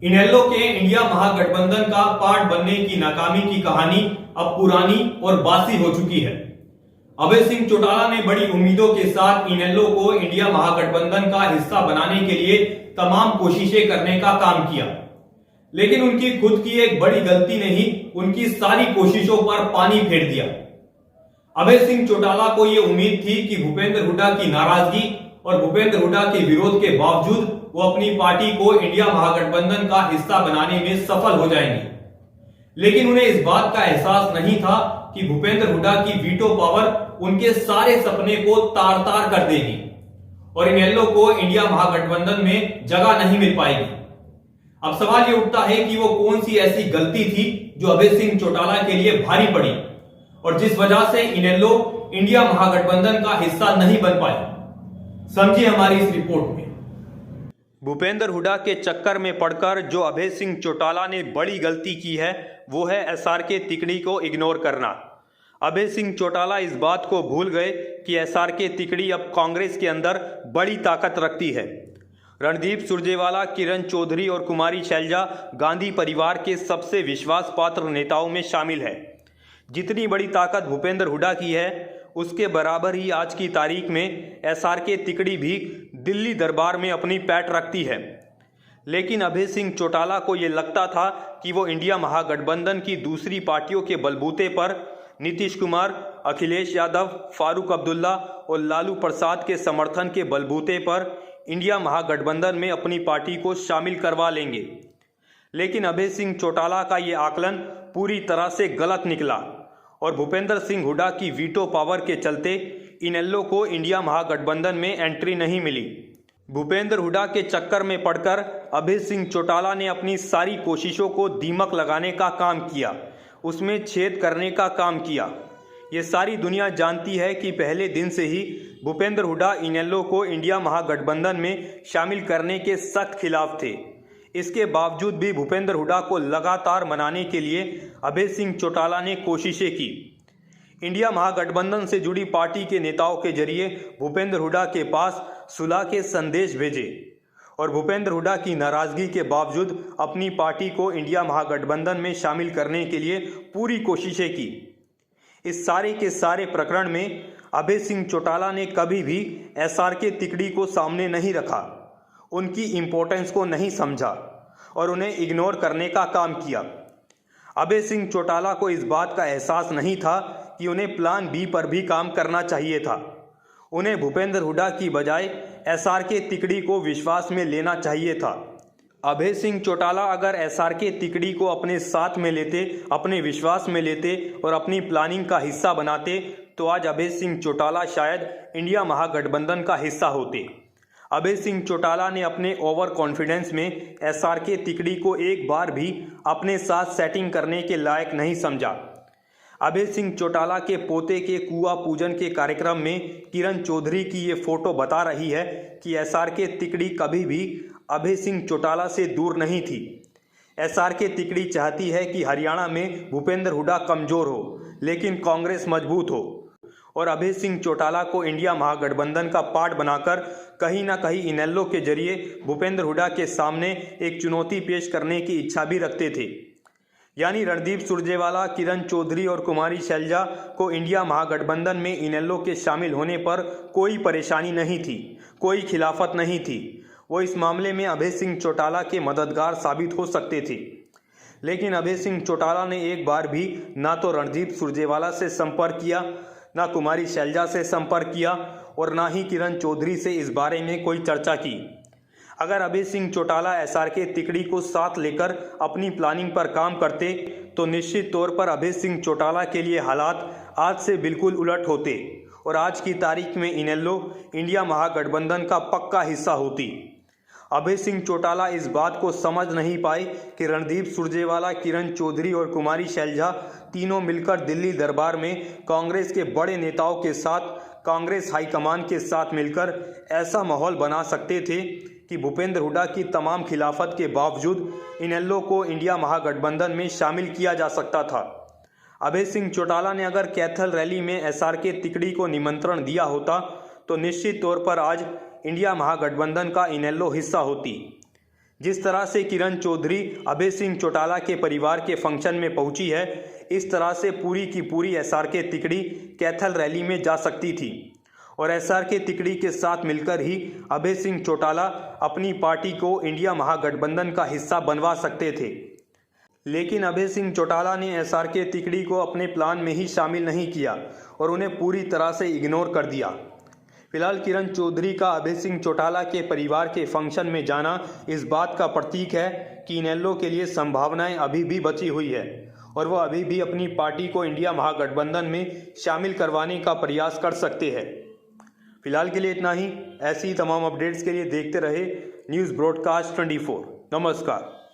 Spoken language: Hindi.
इनेलो के इंडिया महागठबंधन का पार्ट बनने की नाकामी की कहानी अब पुरानी और बासी हो चुकी है। अभय सिंह चौटाला ने बड़ी उम्मीदों के साथ इनेलो को इंडिया महागठबंधन का हिस्सा बनाने के लिए तमाम कोशिशें करने का काम किया, लेकिन उनकी खुद की एक बड़ी गलती ने ही उनकी सारी कोशिशों पर पानी फेर दिया। अभय सिंह चौटाला को यह उम्मीद थी कि भूपेंद्र हुड्डा की नाराजगी और भूपेंद्र हुड्डा के विरोध के बावजूद वो अपनी पार्टी को इंडिया महागठबंधन का हिस्सा बनाने में सफल हो जाएंगे, लेकिन उन्हें इस बात का एहसास नहीं था कि भूपेंद्र हुड्डा की वीटो पावर उनके सारे सपने को तार तार कर देगी और इनेलो को इंडिया महागठबंधन में जगह नहीं मिल पाएगी। अब सवाल ये उठता है कि वो कौन सी ऐसी गलती थी जो अभय सिंह चौटाला के लिए भारी पड़ी और जिस वजह से इनेलो इंडिया महागठबंधन का हिस्सा नहीं बन पाए। समझिए हमारी इस रिपोर्ट में। भूपेंद्र हुड्डा के चक्कर में पड़कर जो अभय सिंह चौटाला ने बड़ी गलती की है वो है एसआरके तिकड़ी को इग्नोर करना। अभय सिंह चौटाला इस बात को भूल गए कि एसआरके तिकड़ी अब कांग्रेस के अंदर बड़ी ताकत रखती है। रणदीप सुरजेवाला, किरण चौधरी और कुमारी शैलजा गांधी परिवार के सबसे विश्वास पात्र नेताओं में शामिल है। जितनी बड़ी ताकत भूपेंद्र हुड्डा की है उसके बराबर ही आज की तारीख में एसआरके तिकड़ी भी दिल्ली दरबार में अपनी पैठ रखती है। लेकिन अभय सिंह चौटाला को ये लगता था कि वो इंडिया महागठबंधन की दूसरी पार्टियों के बलबूते पर नीतीश कुमार, अखिलेश यादव, फारूक अब्दुल्ला और लालू प्रसाद के समर्थन के बलबूते पर इंडिया महागठबंधन में अपनी पार्टी को शामिल करवा लेंगे। लेकिन अभय सिंह चौटाला का ये आकलन पूरी तरह से गलत निकला और भूपेंद्र सिंह हुड्डा की वीटो पावर के चलते इनेलो को इंडिया महागठबंधन में एंट्री नहीं मिली। भूपेंद्र हुड्डा के चक्कर में पड़कर अभय सिंह चौटाला ने अपनी सारी कोशिशों को दीमक लगाने का काम किया, उसमें छेद करने का काम किया। ये सारी दुनिया जानती है कि पहले दिन से ही भूपेंद्र हुड्डा इनेलो को इंडिया महागठबंधन में शामिल करने के सख्त खिलाफ थे। इसके बावजूद भी भूपेंद्र हुड्डा को लगातार मनाने के लिए अभय सिंह चौटाला ने कोशिशें की। इंडिया महागठबंधन से जुड़ी पार्टी के नेताओं के जरिए भूपेंद्र हुड्डा के पास सुलह के संदेश भेजे और भूपेंद्र हुड्डा की नाराजगी के बावजूद अपनी पार्टी को इंडिया महागठबंधन में शामिल करने के लिए पूरी कोशिशें की। इस सारे के सारे प्रकरण में अभय सिंह चौटाला ने कभी भी एसआरके तिकड़ी को सामने नहीं रखा, उनकी इंपॉर्टेंस को नहीं समझा और उन्हें इग्नोर करने का काम किया। अभय सिंह चौटाला को इस बात का एहसास नहीं था कि उन्हें प्लान बी पर भी काम करना चाहिए था। उन्हें भूपेंद्र हुड्डा की बजाय एसआरके तिकड़ी को विश्वास में लेना चाहिए था। अभय सिंह चौटाला अगर एसआरके तिकड़ी को अपने साथ में लेते, अपने विश्वास में लेते और अपनी प्लानिंग का हिस्सा बनाते तो आज अभय सिंह चौटाला शायद इंडिया महागठबंधन का हिस्सा होते। अभय सिंह चौटाला ने अपने ओवर कॉन्फिडेंस में एसआरके तिकड़ी को एक बार भी अपने साथ सेटिंग करने के लायक नहीं समझा। अभय सिंह चौटाला के पोते के कुआं पूजन के कार्यक्रम में किरण चौधरी की ये फोटो बता रही है कि एसआरके तिकड़ी कभी भी अभय सिंह चौटाला से दूर नहीं थी। एसआरके तिकड़ी चाहती है कि हरियाणा में भूपेंद्र हुड्डा कमजोर हो लेकिन कांग्रेस मजबूत हो और अभय सिंह चौटाला को इंडिया महागठबंधन का पार्ट बनाकर कहीं ना कहीं इनेलो के जरिए भूपेंद्र हुड्डा के सामने एक चुनौती पेश करने की इच्छा भी रखते थे। यानी रणदीप सुरजेवाला, किरण चौधरी और कुमारी शैलजा को इंडिया महागठबंधन में इनेलो के शामिल होने पर कोई परेशानी नहीं थी, कोई खिलाफत नहीं थी। वो इस मामले में अभय सिंह चौटाला के मददगार साबित हो सकते थे। लेकिन अभय सिंह चौटाला ने एक बार भी ना तो रणदीप सुरजेवाला से संपर्क किया, ना कुमारी शैलजा से संपर्क किया और ना ही किरण चौधरी से इस बारे में कोई चर्चा की। अगर अभय सिंह चौटाला एसआरके तिकड़ी को साथ लेकर अपनी प्लानिंग पर काम करते तो निश्चित तौर पर अभय सिंह चौटाला के लिए हालात आज से बिल्कुल उलट होते और आज की तारीख में इनेलो इंडिया महागठबंधन का पक्का हिस्सा होती। अभय सिंह चौटाला इस बात को समझ नहीं पाए कि रणदीप सुरजेवाला, किरण चौधरी और कुमारी शैलजा तीनों मिलकर दिल्ली दरबार में कांग्रेस के बड़े नेताओं के साथ, कांग्रेस हाईकमान के साथ मिलकर ऐसा माहौल बना सकते थे कि भूपेंद्र हुड्डा की तमाम खिलाफत के बावजूद इनेलो को इंडिया महागठबंधन में शामिल किया जा सकता था। अभय सिंह चौटाला ने अगर कैथल रैली में एसआरके तिकड़ी को निमंत्रण दिया होता तो निश्चित तौर पर आज इंडिया महागठबंधन का इनेलो हिस्सा होती। जिस तरह से किरण चौधरी अभय सिंह चौटाला के परिवार के फंक्शन में पहुंची है, इस तरह से पूरी की पूरी एसआरके तिकड़ी कैथल रैली में जा सकती थी और एसआरके तिकड़ी के साथ मिलकर ही अभय सिंह चौटाला अपनी पार्टी को इंडिया महागठबंधन का हिस्सा बनवा सकते थे। लेकिन अभय सिंह चौटाला ने एसआरके तिकड़ी को अपने प्लान में ही शामिल नहीं किया और उन्हें पूरी तरह से इग्नोर कर दिया। फिलहाल किरण चौधरी का अभय सिंह चौटाला के परिवार के फंक्शन में जाना इस बात का प्रतीक है कि इनेलो के लिए संभावनाएं अभी भी बची हुई है और वह अभी भी अपनी पार्टी को इंडिया महागठबंधन में शामिल करवाने का प्रयास कर सकते हैं। फिलहाल के लिए इतना ही। ऐसी तमाम अपडेट्स के लिए देखते रहे न्यूज़ ब्रॉडकास्ट 24। नमस्कार।